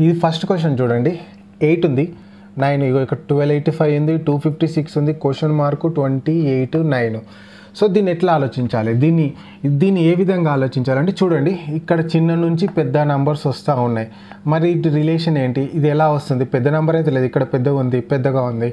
ఇది first question చూడండి, 8 ఉంది, 9 ఇగో ఇక్కడ 1285 ఉంది, 256 ఉంది, క్వశ్చన్ మార్కు 28 9. సో దీన్ని ఎట్లా ఆలోచించాలి, దీన్ని ఏ విధంగా ఆలోచించాలంటే చూడండి, ఇక్కడ చిన్న నుంచి పెద్ద నంబర్స్ వస్తూ ఉన్నాయి. మరి ఇటు రిలేషన్ ఏంటి, ఇది ఎలా వస్తుంది, పెద్ద నెంబర్ అయితే లేదు, ఇక్కడ పెద్దగా ఉంది.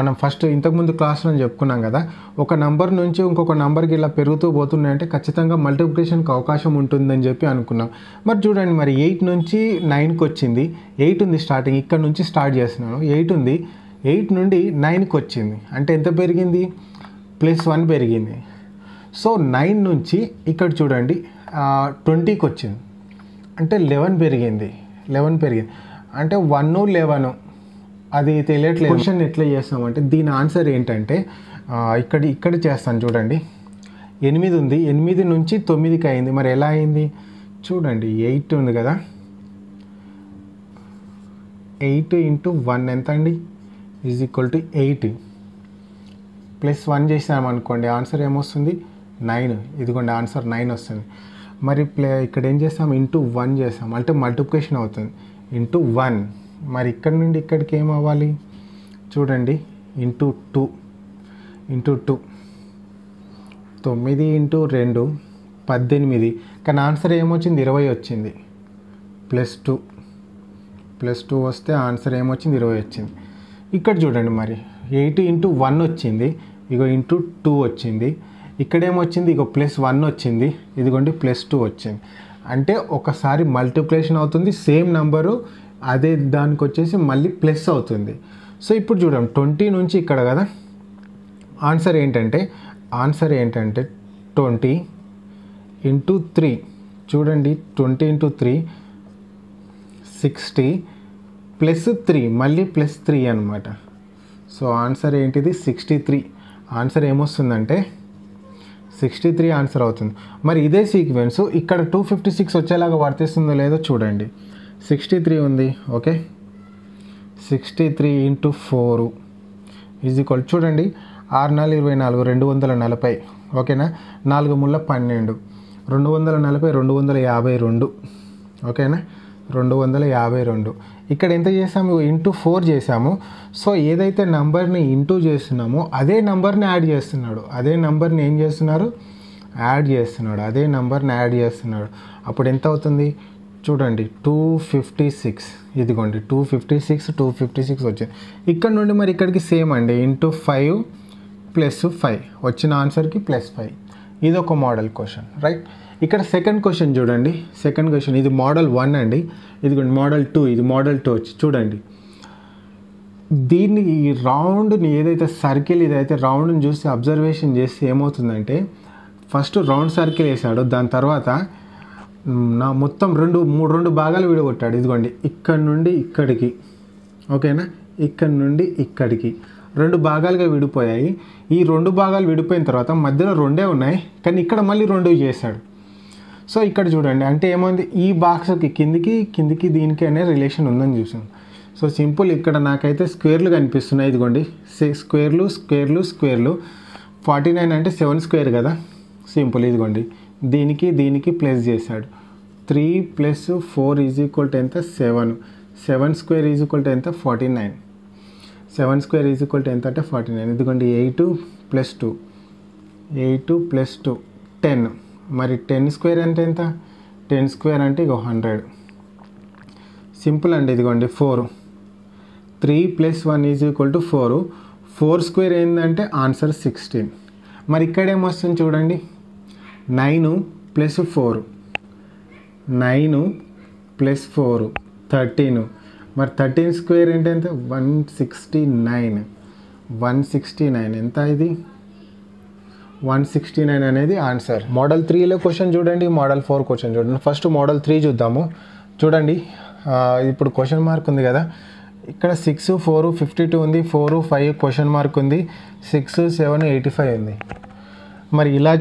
మనం ఫస్ట్ ఇంతకుముందు క్లాస్లో చెప్పుకున్నాం కదా, ఒక నంబర్ నుంచి ఇంకొక నెంబర్కి ఇలా పెరుగుతూ పోతున్నాయంటే ఖచ్చితంగా మల్టిప్లికేషన్కి అవకాశం ఉంటుందని చెప్పి అనుకున్నాం. మరి చూడండి, మరి 8 నుంచి 9కి వచ్చింది, 8 ఉంది స్టార్టింగ్, ఇక్కడ నుంచి స్టార్ట్ చేస్తున్నాను, 8 ఉంది, 8 నుండి 9కి వచ్చింది, అంటే ఎంత పెరిగింది, +1 పెరిగింది. సో 9 నుంచి ఇక్కడ చూడండి 20కి వచ్చింది, అంటే 11 పెరిగింది, అంటే 1 11 అది తెలియట్లేదు. క్వశ్చన్ ఎట్లా చేస్తామంటే దీని ఆన్సర్ ఏంటంటే ఇక్కడ చేస్తాను చూడండి, 8 ఉంది, 8 నుంచి 9కి అయింది. మరి ఎలా అయింది చూడండి, 8 ఉంది కదా, 8 × 1 ఎంత అండి, = 8 +1 చేసామనుకోండి, ఆన్సర్ ఏమొస్తుంది 9. ఇదిగోండి ఆన్సర్ 9 వస్తుంది. మరి ఇక్కడ ఏం చేస్తాం, ×1 చేస్తాం, అంటే మల్టిప్లికేషన్ అవుతుంది, ×1. మరి ఇక్కడ నుండి ఇక్కడికి ఏం అవ్వాలి చూడండి, ×2 9 × 2 18, కానీ ఆన్సర్ ఏమొచ్చింది 20 వచ్చింది, +2 వస్తే ఆన్సర్ ఏమొచ్చింది 20 వచ్చింది. ఇక్కడ చూడండి, మరి 8 × 1 వచ్చింది, ఇగో ×2 వచ్చింది, ఇక్కడేమొచ్చింది, ఇగో +1 వచ్చింది, ఇదిగోండి +2 వచ్చింది. అంటే ఒకసారి మల్టిప్లికేషన్ అవుతుంది, సేమ్ నెంబరు అదే దానికి వచ్చేసి మళ్ళీ ప్లస్ అవుతుంది. సో ఇప్పుడు చూడండి 20 నుంచి ఇక్కడ కదా, ఆన్సర్ ఏంటంటే 20 × 3 చూడండి, 20 × 3 60 +3 మళ్ళీ +3 అనమాట. సో ఆన్సర్ ఏంటిది 63. ఆన్సర్ ఏమొస్తుందంటే 63 ఆన్సర్ అవుతుంది. మరి ఇదే సీక్వెన్స్ ఇక్కడ 256 వచ్చేలాగా వర్తిస్తుందో లేదో చూడండి. 63 ఉంది, ఓకే, 63 × 4 = చూడండి 6 4 24 240, ఓకేనా, 4 ముళ్ళ 12, 240 252, ఓకేనా, 252. ఇక్కడ ఎంత చేసాము, ×4 చేసాము. సో ఏదైతే నెంబర్ని ఇంటూ చేస్తున్నామో అదే నెంబర్ని యాడ్ చేస్తున్నాడు, అదే నెంబర్ని ఏం చేస్తున్నారు, యాడ్ చేస్తున్నాడు. అప్పుడు ఎంత అవుతుంది చూడండి, 256. ఇదిగోండి 256 వచ్చింది. ఇక్కడ నుండి మరి ఇక్కడికి సేమ్ అండి, ×5 + 5 వచ్చిన ఆన్సర్కి +5. ఇది ఒక మోడల్ క్వశ్చన్, రైట్. ఇక్కడ సెకండ్ క్వశ్చన్ చూడండి, ఇది మోడల్ 1 అండి, ఇదిగోండి మోడల్ 2, ఇది మోడల్ 2 వచ్చి చూడండి, దీన్ని ఈ రౌండ్ని ఏదైతే సర్కిల్ ఇదైతే రౌండ్ని చూసి అబ్జర్వేషన్ చేస్తే ఏమవుతుందంటే, ఫస్ట్ రౌండ్ సర్కిల్ వేసాడు, దాని తర్వాత మొత్తం రెండు భాగాలు విడగొట్టాడు. ఇదిగోండి ఇక్కడ నుండి ఇక్కడికి, ఓకేనా, ఇక్కడ నుండి ఇక్కడికి 2 భాగాలుగా విడిపోయాయి. ఈ 2 భాగాలు విడిపోయిన తర్వాత మధ్యలో 2 ఉన్నాయి, కానీ ఇక్కడ మళ్ళీ 2 చేశాడు. సో ఇక్కడ చూడండి, అంటే ఏమైంది, ఈ బాక్స్కి కిందికి దీనికి అనే రిలేషన్ ఉందని చూసాం. సో సింపుల్, ఇక్కడ నాకైతే స్క్వేర్లు కనిపిస్తున్నాయి, ఇదిగోండి స్క్వేర్లు 49 అంటే 7 స్క్వేర్ కదా, సింపుల్, ఇదిగోండి దీనికి ప్లస్ చేశాడు, 3 + 4 = ఎంత, 7 స్క్వేర్ ఎంత, 49, 7 స్క్వేర్ ఎంత అంటే 49. ఇదిగోండి 8 + 2 10. మరి 10 స్క్వేర్ అంటే ఎంత, 10 స్క్వేర్ అంటే ఇగో 100. సింపుల్ అండి, ఇదిగోండి 4, 3 + 1 = 4, 4 స్క్వేర్ ఏంటంటే ఆన్సర్ 16. మరి ఇక్కడ ఏమొస్తుంది చూడండి, 9 + 4 13. మరి 13 స్క్వేర్ ఏంటంటే 169 ఎంత, ఇది 169 అనేది ఆన్సర్. మోడల్ 3లో క్వశ్చన్ చూడండి, మోడల్ 4 క్వశ్చన్ చూడండి. ఫస్ట్ మోడల్ 3 చూద్దాము. చూడండి ఇప్పుడు క్వశ్చన్ మార్క్ ఉంది కదా, ఇక్కడ 6 4 52 ఉంది, 4 5 క్వశ్చన్ మార్క్ ఉంది, 6 7 85 ఉంది. మరి ఇలా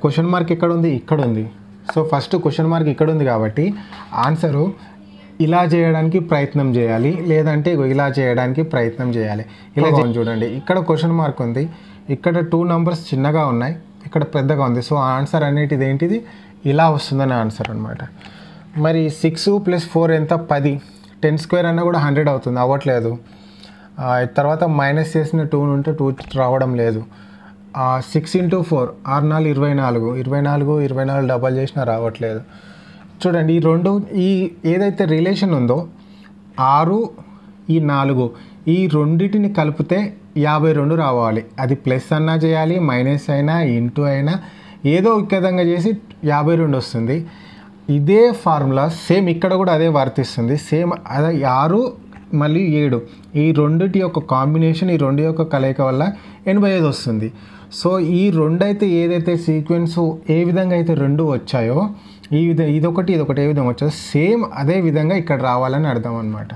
క్వశ్చన్ మార్క్ ఎక్కడ ఉంది, ఇక్కడ ఉంది. సో ఫస్ట్ క్వశ్చన్ మార్క్ ఇక్కడ ఉంది కాబట్టి ఆన్సరు ఇలా చేయడానికి ప్రయత్నం చేయాలి, లేదంటే ఇలా చేయడానికి ప్రయత్నం చేయాలి. ఇలా చూడండి, ఇక్కడ క్వశ్చన్ మార్క్ ఉంది, ఇక్కడ 2 నంబర్స్ చిన్నగా ఉన్నాయి, ఇక్కడ పెద్దగా ఉంది. సో ఆన్సర్ అనేటిది ఏంటిది, ఇలా వస్తుందని ఆన్సర్ అనమాట. మరి 6 + 4 ఎంత, 10. 10 స్క్వేర్ అన్నా కూడా 100 అవుతుంది, అవ్వట్లేదు. తర్వాత మైనస్ చేసిన 2 ఉంటే 2 రావడం లేదు. 6 × 4 6 4 24 24 24 డబల్ చేసినా రావట్లేదు. చూడండి ఈ రెండు, ఈ ఏదైతే రిలేషన్ ఉందో 6 ఈ 4 ఈ రెండింటిని కలిపితే 52 రావాలి. అది ప్లస్ అన్నా చేయాలి, మైనస్ అయినా, ఇంటూ అయినా, ఏదో ఒక విధంగా చేసి 52 వస్తుంది. ఇదే ఫార్ములా సేమ్ ఇక్కడ కూడా అదే వర్తిస్తుంది. సేమ్ అదే 6 మళ్ళీ 7 ఈ రెండిటి యొక్క కాంబినేషన్, ఈ రెండు యొక్క కలయిక వల్ల 85 వస్తుంది. సో ఈ రెండు అయితే ఏదైతే సీక్వెన్స్ ఏ విధంగా అయితే రెండు వచ్చాయో ఇదొకటి ఏ విధంగా వచ్చాయో సేమ్ అదే విధంగా ఇక్కడ రావాలని అర్థం అనమాట.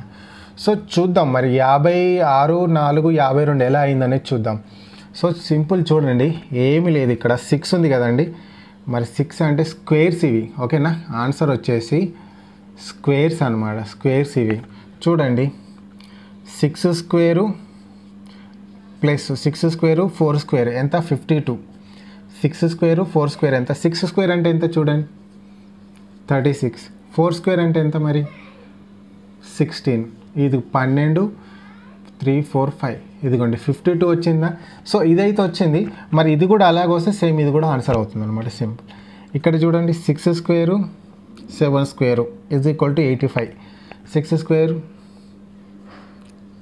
సో చూద్దాం మరి 56 4 52 ఎలా అయిందనేది చూద్దాం. సో సింపుల్ చూడండి, ఏమీ లేదు, ఇక్కడ 6 ఉంది కదండి. మరి 6 అంటే స్క్వేర్స్ ఇవి, ఓకేనా. ఆన్సర్ వచ్చేసి స్క్వేర్స్ అనమాట, స్క్వేర్స్ ఇవి. చూడండి 6 స్క్వేరు ప్లస్ 6 స్క్వేరు 4 స్క్వేర్ ఎంత 52. 6 స్క్వేరు 4 స్క్వేర్ ఎంత, 6 స్క్వేర్ అంటే ఎంత చూడండి 36. 4 స్క్వేర్ అంటే ఎంత మరి 16. ఇది 12 3 4 5 ఇదిగోండి 52 వచ్చిందా. సో ఇదైతే వచ్చింది. మరి ఇది కూడా అలాగే వస్తే సేమ్ ఇది కూడా ఆన్సర్ అవుతుంది అనమాట, సింపుల్. ఇక్కడ చూడండి 6 square 7 square is equal to 85. 6 square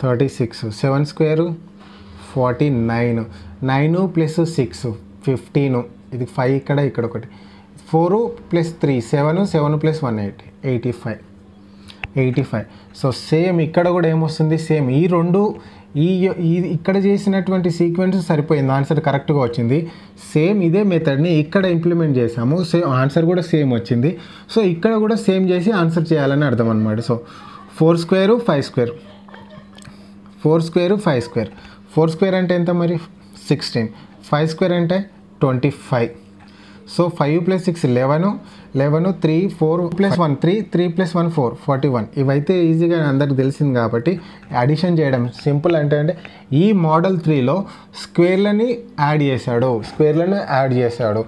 36, 7 square 49, 9 plus 6 15, ఇది 5 ఇక్కడ ఒకటి, 4 ప్లస్ 3 7, 7 ప్లస్ 1 8 85. సో సేమ్ ఇక్కడ కూడా ఏమొస్తుంది, సేమ్ ఈ రెండు ఈ ఇక్కడ చేసినటువంటి సీక్వెన్స్ సరిపోయింది, ఆన్సర్ కరెక్ట్గా వచ్చింది. సేమ్ ఇదే మెథడ్ని ఇక్కడ ఇంప్లిమెంట్ చేసాము, సేమ్ ఆన్సర్ కూడా సేమ్ వచ్చింది. సో ఇక్కడ కూడా సేమ్ చేసి ఆన్సర్ చేయాలని అర్థం అనమాట. So 4 square 5 square, 4 square 5 square, 4 square అంటే ఎంత మరి 16, 5 స్క్వేర్ అంటే 25. So 5 plus 6 11, 3 4 plus 1 3, 3 plus 1 4 41. ఇవైతే ఈజీగా అందరికి తెలిసింది కాబట్టి అడిషన్ చేయడం సింపుల్. అంటే ఈ మోడల్ 3లో స్క్వేర్లని యాడ్ చేశాడు.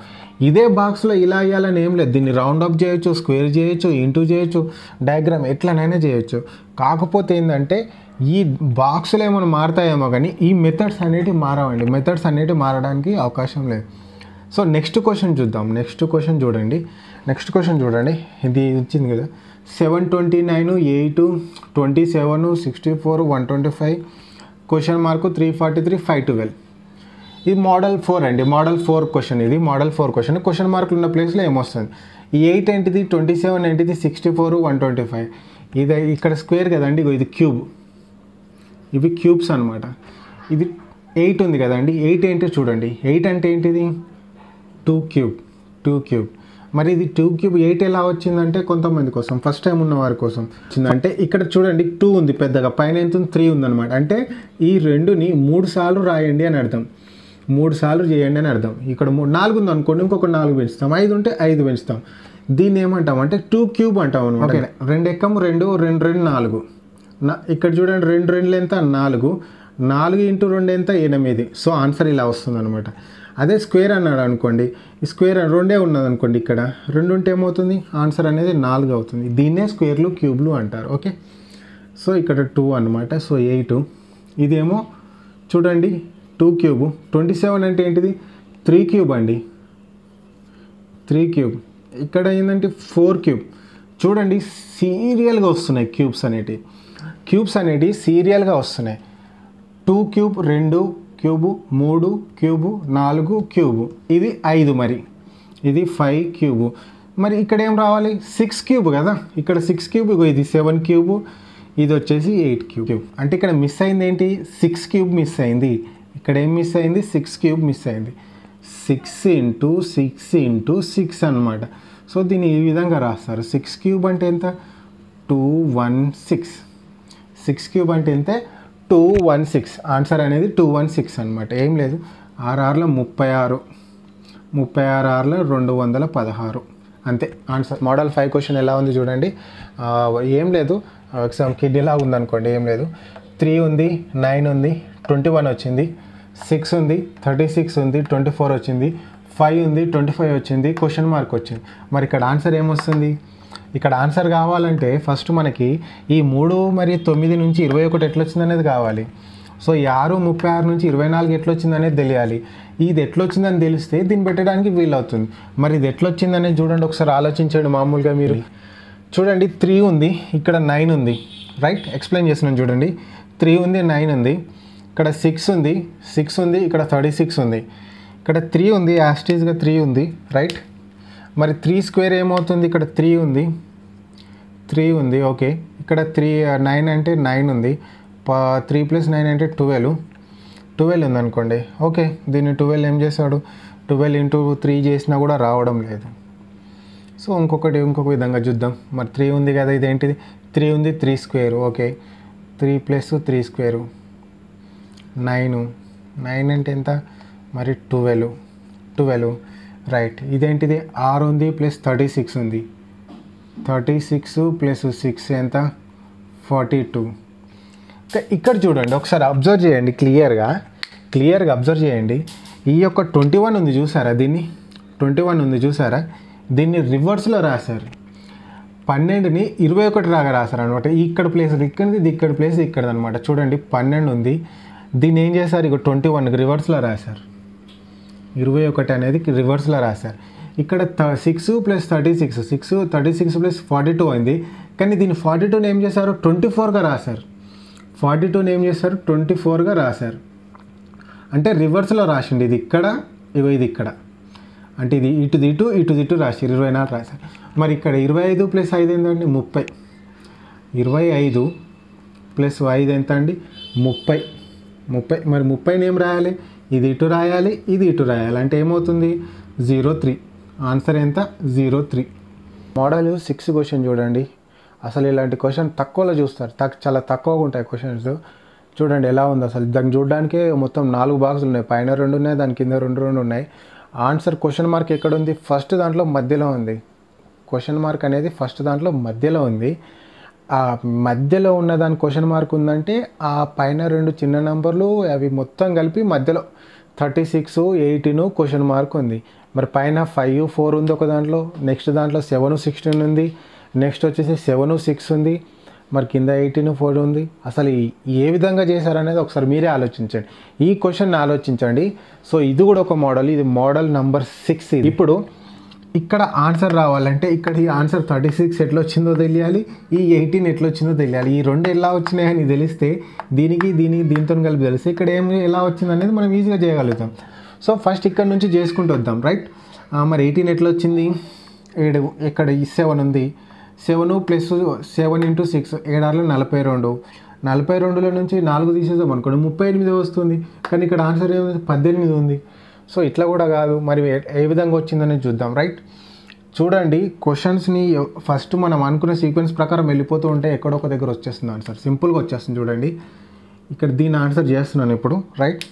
ఇదే బాక్స్లో ఇలా ఇవ్వాలని ఏం లేదు, దీన్ని రౌండ్ అప్ చేయొచ్చు, స్క్వేర్ చేయొచ్చు, ఇంటూ చేయొచ్చు, డయాగ్రామ్ ఎట్లనైనా చేయొచ్చు. కాకపోతే ఏంటంటే ఈ బాక్స్లో ఏమైనా మారుతాయేమో కానీ ఈ మెథడ్స్ అనేటివి మారవండి, మెథడ్స్ అనేటివి మారడానికి అవకాశం లేదు. సో నెక్స్ట్ క్వశ్చన్ చూద్దాం. నెక్స్ట్ క్వశ్చన్ చూడండి, ఇది ఇచ్చింది కదా 729 8 27 64 125 క్వశ్చన్ మార్కు 343 512. ఇది మోడల్ 4 అండి, మోడల్ 4 క్వశ్చన్. ఇది మోడల్ 4 క్వశ్చన్. క్వశ్చన్ మార్కులు ఉన్న ప్లేస్లో ఏమొస్తుంది, ఈ 8 ఏంటిది, 27 ఏంటిది, 64 125. ఇది ఇక్కడ స్క్వేర్ కదండి, ఇది క్యూబ్, ఇవి క్యూబ్స్ అనమాట. ఇది 8 ఉంది కదండి, 8 ఏంటో చూడండి, 8 అంటే ఏంటిది 2 క్యూబ్. మరి ఇది 2 క్యూబ్ 8 ఎలా వచ్చిందంటే కొంతమంది కోసం, ఫస్ట్ టైం ఉన్న వారి కోసం వచ్చిందంటే ఇక్కడ చూడండి 2 ఉంది పెద్దగా, పైన ఎంత ఉంది 3 ఉందన్నమాట. అంటే ఈ రెండుని 3 సార్లు రాయండి అని అర్థం, 3 సార్లు చేయండి అని అర్థం. ఇక్కడ 4 ఉంది అనుకోండి, ఇంకొక 4 పెంచుతాం, 5 ఉంటే 5 పెంచుతాం. దీన్ని ఏమంటాం అంటే 2 క్యూబ్ అంటాం అనమాట. 2 ఎక్కం 2 2 2 4. ఇక్కడ చూడండి 2 2 ఎంత 4, 4 ఇంటూ 2 ఎంత 8. సో ఆన్సర్ ఇలా వస్తుంది అనమాట. అదే స్క్వేర్ అన్నాడు అనుకోండి, ఈ స్క్వేర్ 2 ఉన్నది అనుకోండి, ఇక్కడ 2 ఉంటే ఏమవుతుంది, ఆన్సర్ అనేది 4 అవుతుంది. దీన్నే స్క్వేర్లు క్యూబ్లు అంటారు, ఓకే. సో ఇక్కడ 2 అనమాట. సో 8, ఇదేమో చూడండి 2 క్యూబ్. 27 అంటే ఏంటిది 3 క్యూబ్ అండి, 3 క్యూబ్. ఇక్కడ ఏంటంటే 4 క్యూబ్. చూడండి సీరియల్గా వస్తున్నాయి క్యూబ్స్ అనేటివి సీరియల్గా వస్తున్నాయి. 2 క్యూబ్ 2 క్యూబు, 3 క్యూబు, 4 క్యూబు, ఇది 5. మరి ఇది 5 క్యూబు. మరి ఇక్కడ ఏం రావాలి 6 క్యూబ్ కదా, ఇక్కడ 6 క్యూబ్, ఇది 7 క్యూబు, ఇది వచ్చేసి 8 క్యూబ్. అంటే ఇక్కడ మిస్ అయింది ఏంటి 6 క్యూబ్ మిస్ అయింది. ఇక్కడ ఏం మిస్ అయింది 6 క్యూబ్ మిస్ అయింది. 6 × 6 అనమాట. సో దీన్ని ఈ విధంగా రాస్తారు. 6 క్యూబ్ అంటే ఎంత 216. 6 క్యూబ్ అంటే ఎంత 216. ఆన్సర్ అనేది 216 అనమాట. ఏం లేదు 6 36, 36 216 అంతే ఆన్సర్. మోడల్ 5 క్వశ్చన్ ఎలా ఉంది చూడండి. ఏం లేదు ఎగ్జామ్ కిడ్నీలా ఉందనుకోండి, ఏం లేదు 3 ఉంది, 9 ఉంది, 21 వచ్చింది, 6 ఉంది, 36 ఉంది, 24 వచ్చింది, 5 ఉంది, 25 వచ్చింది, క్వశ్చన్ మార్క్ వచ్చింది. మరి ఇక్కడ ఆన్సర్ ఏమొస్తుంది ఇక్కడ ఆన్సర్ కావాలంటే ఫస్ట్ మనకి ఈ 3 మరియు 9 నుంచి 21 ఎట్లొచ్చింది అనేది కావాలి. సో ఈ 6, 36 నుంచి 24 ఎట్లొచ్చింది అనేది తెలియాలి. ఇది ఎట్లొచ్చిందని తెలిస్తే దీన్ని పెట్టడానికి వీలు అవుతుంది. మరి ఇది ఎట్లొచ్చిందనేది చూడండి, ఒకసారి ఆలోచించండి. మామూలుగా మీరు చూడండి 3 ఉంది, ఇక్కడ 9 ఉంది, రైట్? ఎక్స్ప్లెయిన్ చేస్తున్నాను చూడండి. 3 ఉంది, 9 ఉంది, ఇక్కడ 6 ఉంది, 6 ఉంది, ఇక్కడ 36 ఉంది, ఇక్కడ 3 ఉంది, యాస్టీస్గా 3 ఉంది, రైట్? మరి 3 స్క్వేర్ ఏమవుతుంది? ఇక్కడ 3 ఉంది, 3 ఉంది, ఓకే. ఇక్కడ 9 అంటే 9 ఉంది, 3 + 9 అంటే 12 ఉంది అనుకోండి, ఓకే. దీన్ని 12 ఏం చేశాడు? 12 × 3 చేసినా కూడా రావడం లేదు. సో ఇంకొక విధంగా చూద్దాం. మరి 3 ఉంది కదా, ఇదేంటిది? 3 ఉంది, 3 స్క్వేర్, ఓకే. 3 + 3 స్క్వేరు 9 అంటే ఎంత? మరి 12, రైట్. ఇదేంటిది? 6 ఉంది ప్లస్ 36 ఉంది, 36 + 6 ఎంత? 42. ఇక్కడ చూడండి, ఒకసారి అబ్జర్వ్ చేయండి, క్లియర్గా అబ్జర్వ్ చేయండి. ఈ యొక్క 21 ఉంది చూసారా? 21 ఉంది చూసారా? దీన్ని రివర్స్లో రాశారు. 12ని 21 లాగా రాశారు అనమాట. ఇక్కడ ప్లేస్ ఇక్కడిది, ఇక్కడ ప్లేస్ ఇక్కడది అనమాట. చూడండి 12 ఉంది, దీన్ని ఏం చేశారు? ఇక 21కి రివర్స్లో రాశారు. 21 అనేది రివర్స్లో రాశారు. ఇక్కడ 6 + 36, 36 + 42 అయింది. కానీ దీన్ని 42ని ఏం చేశారు? 24గా రాశారు. 42ని ఏం చేశారు? 24గా రాశారు. అంటే రివర్స్లో రాసిండి. ఇది ఇక్కడ, ఇది ఇక్కడ, అంటే ఇది ఇటు రాశారు. 24 రాశారు. మరి ఇక్కడ 25 + 5 ఏంటండి? 30. 25 + 5 ఎంత అండి? 30. మరి 30ని ఏం రాయాలి? ఇది ఇటు రాయాలి, ఇది ఇటు రాయాలి. అంటే ఏమవుతుంది? 03. ఆన్సర్ ఎంత? 03. మోడల్ 6 క్వశ్చన్ చూడండి. అసలు ఇలాంటి క్వశ్చన్ తక్కువలో చూస్తారు, చాలా తక్కువగా ఉంటాయి క్వశ్చన్స్. చూడండి ఎలా ఉంది అసలు. దాన్ని చూడడానికే మొత్తం 4 బాక్సులు ఉన్నాయి. పైన 2 ఉన్నాయి, దాని కింద 2 ఉన్నాయి. ఆన్సర్ క్వశ్చన్ మార్క్ ఎక్కడ ఉంది? ఫస్ట్ దాంట్లో మధ్యలో ఉంది. క్వశ్చన్ మార్క్ అనేది ఫస్ట్ దాంట్లో మధ్యలో ఉంది. ఆ మధ్యలో ఉన్న దాని క్వశ్చన్ మార్క్ ఉందంటే ఆ పైన 2 చిన్న నెంబర్లు అవి మొత్తం కలిపి మధ్యలో 36, 18 క్వశ్చన్ మార్క్ ఉంది. మరి పైన 5, 4 ఉంది ఒక దాంట్లో, నెక్స్ట్ దాంట్లో 7, 16 ఉంది, నెక్స్ట్ వచ్చేసి 7, 6 ఉంది, మరి కింద 18, 4 ఉంది. అసలు ఏ విధంగా చేశారనేది ఒకసారి మీరే ఆలోచించండి. ఈ క్వశ్చన్ ఆలోచించండి. సో ఇది కూడా ఒక మోడల్, ఇది మోడల్ నంబర్ 6. ఇప్పుడు ఇక్కడ ఆన్సర్ రావాలంటే ఇక్కడ ఈ ఆన్సర్ 36 ఎట్లా వచ్చిందో తెలియాలి, ఈ 18 ఎట్లా వచ్చిందో తెలియాలి. ఈ 2 ఎలా వచ్చినాయని తెలిస్తే దీంతో కలిపి తెలిస్తే ఇక్కడ ఎలా వచ్చింది అనేది మనం ఈజీగా చేయగలుగుతాం. సో ఫస్ట్ ఇక్కడ నుంచి చేసుకుంటూ వద్దాం, రైట్? మరి 18 ఎట్లా వచ్చింది? 7, ఇక్కడ 7 ఉంది, 7 + 7 × 6 7 × 42. 42లో నుంచి 4 తీసేద్దాం అనుకోండి, 38 వస్తుంది. కానీ ఇక్కడ ఆన్సర్ ఏముంది? 18 ఉంది. సో ఇట్లా కూడా కాదు. మరి ఏ విధంగా వచ్చిందని చూద్దాం, రైట్? చూడండి, క్వశ్చన్స్ని ఫస్ట్ మనం అనుకున్న సీక్వెన్స్ ప్రకారం వెళ్ళిపోతూ ఉంటే ఎక్కడో ఒక దగ్గర వచ్చేస్తుంది ఆన్సర్, సింపుల్గా వచ్చేస్తుంది. చూడండి ఇక్కడ దీని ఆన్సర్ చేస్తున్నాను ఇప్పుడు, రైట్?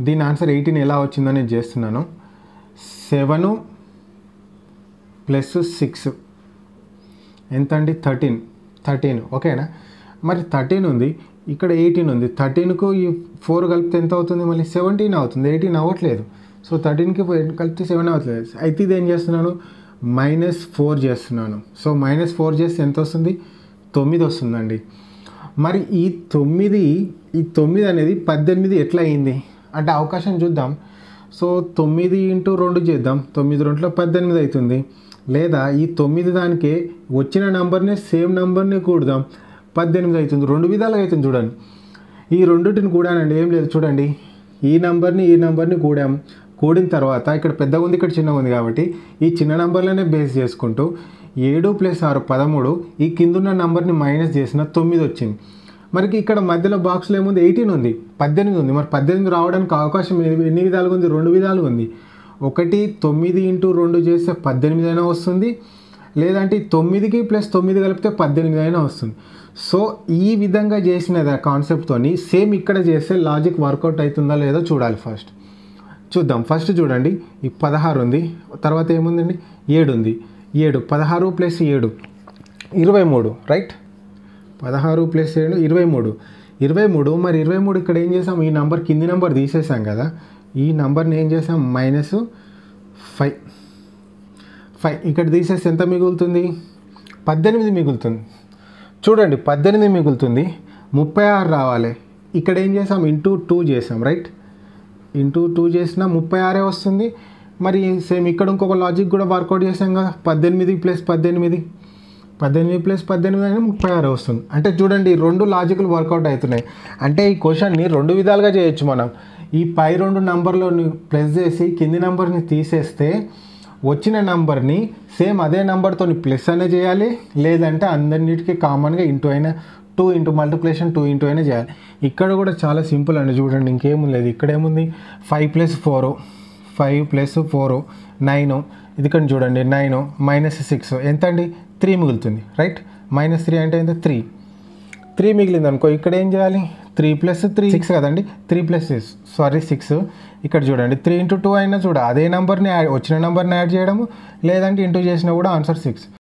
దీని ఆన్సర్ 18 ఎలా వచ్చిందని చేస్తున్నాను. 7 + 6 ఎంత అండి? 13, ఓకేనా? మరి 13 ఉంది, ఇక్కడ 18 ఉంది. 13కు ఈ 4 కలిపితే ఎంత అవుతుంది? మళ్ళీ 17 అవుతుంది. 18 అవ్వట్లేదు. సో 13కి కలిపితే 7 అవుతుంది. అయితే ఇది ఏం చేస్తున్నాను? -4 చేస్తున్నాను. సో -4 చేస్తే ఎంత వస్తుంది? 9 వస్తుందండి. మరి ఈ 9 అనేది 18 ఎట్లా అయింది అంటే అవకాశం చూద్దాం. సో 9 × 2 చేద్దాం. 9 2 18 అవుతుంది. లేదా ఈ 9 దానికే వచ్చిన నెంబర్ని సేమ్ నెంబర్ని కూడదాం, 18 అవుతుంది. 2 విధాలుగా అవుతుంది. చూడండి, ఈ రెండింటిని కూడానండి, ఏం లేదు. చూడండి, ఈ నెంబర్ని కూడిన తర్వాత ఇక్కడ పెద్దగా ఉంది, ఇక్కడ చిన్నగా ఉంది కాబట్టి ఈ చిన్న నెంబర్లనే బేస్ చేసుకుంటూ 7 + 6 13, ఈ కిందున్న నెంబర్ని మైనస్ చేసిన 9 వచ్చింది. మరి ఇక్కడ మధ్యలో బాక్స్లో ఏముంది? 18 ఉంది, 18 ఉంది. మరి 18 రావడానికి అవకాశం ఎన్ని విధాలుగా ఉంది? 2 విధాలుగా ఉంది. ఒకటి 9 × 2 చేస్తే 18 అయినా వస్తుంది, లేదంటే 9కి + 9 కలిపితే 18 అయినా వస్తుంది. సో ఈ విధంగా చేసిన కాన్సెప్ట్తో సేమ్ ఇక్కడ చేస్తే లాజిక్ వర్కౌట్ అవుతుందా లేదో చూడాలి. చూద్దాం. ఫస్ట్ చూడండి, ఈ 16 ఉంది, తర్వాత ఏముందండి? 7 ఉంది. 16 + 7 23, రైట్? 16 + 7 23. మరి 23 ఇక్కడ ఏం చేసాం? ఈ నెంబర్ కింది నెంబర్ తీసేసాం కదా, ఈ నెంబర్ని ఏం చేసాం? -5. 5 ఇక్కడ తీసేస్తే ఎంత మిగులుతుంది? 18 మిగులుతుంది. చూడండి 18 మిగులుతుంది, 36 రావాలి. ఇక్కడ ఏం చేసాం? ఇంటూ 2 చేసాం, రైట్? ఇంటూ 2 చేసినా 36 వస్తుంది. మరి సేమ్ ఇక్కడ ఇంకొక లాజిక్ కూడా వర్కౌట్ చేసాం కదా, 18 ప్లస్ 18 ప్లస్ 18 అనేది 36 వస్తుంది. అంటే చూడండి రెండు లాజిక్లు వర్కౌట్ అవుతున్నాయి. అంటే ఈ క్వశ్చన్ని రెండు విధాలుగా చేయొచ్చు మనం. ఈ పై రెండు నెంబర్లోని ప్లస్ చేసి కింది నెంబర్ని తీసేస్తే వచ్చిన నెంబర్ని సేమ్ అదే నెంబర్తో ప్లస్ అనే చేయాలి, లేదంటే అందరిన్నిటికీ కామన్గా ఇంటూ అయినా 2 ఇంటూ మల్టిప్లికేషన్ 2 ఇంటూ అయినా చేయాలి. ఇక్కడ కూడా చాలా సింపుల్ అండి. చూడండి ఇంకేమీ లేదు. ఇక్కడ ఏముంది? 5 + 4 9. ఇది ఇక్కడ చూడండి 9 -6 ఎంత అండి? 3 మిగులుతుంది, రైట్? -3 అంటే ఎంత? 3 మిగిలింది అనుకో. ఇక్కడ ఏం చేయాలి? 3 + 3 6 కదండి. 6. ఇక్కడ చూడండి 3 ఇంటూ 2 అయినా చూడ అదే నెంబర్ని వచ్చిన నెంబర్ని యాడ్ చేయడము, లేదంటే ఇంటూ చేసినా కూడా ఆన్సర్ 6.